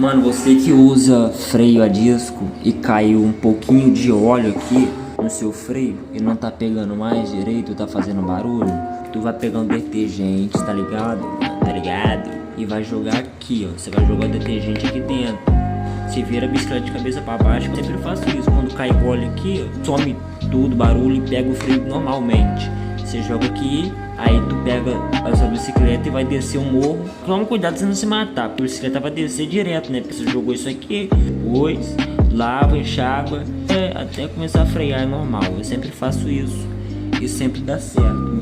Mano, você que usa freio a disco e caiu um pouquinho de óleo aqui no seu freio e não tá pegando mais direito, tá fazendo barulho, tu vai pegar um detergente, tá ligado? Tá ligado? E vai jogar aqui, ó. Você vai jogar o detergente aqui dentro. Você vira a bicicleta de cabeça pra baixo. Eu sempre faço isso. Quando cai óleo aqui, ó, some tudo, barulho e pega o freio normalmente. Você joga aqui, aí tu pega a sua bicicleta e vai descer o morro. Toma cuidado pra você não se matar, porque a bicicleta vai descer direto, né? Porque você jogou isso aqui, depois lava, enxágua, até começar a frear é normal. Eu sempre faço isso e sempre dá certo.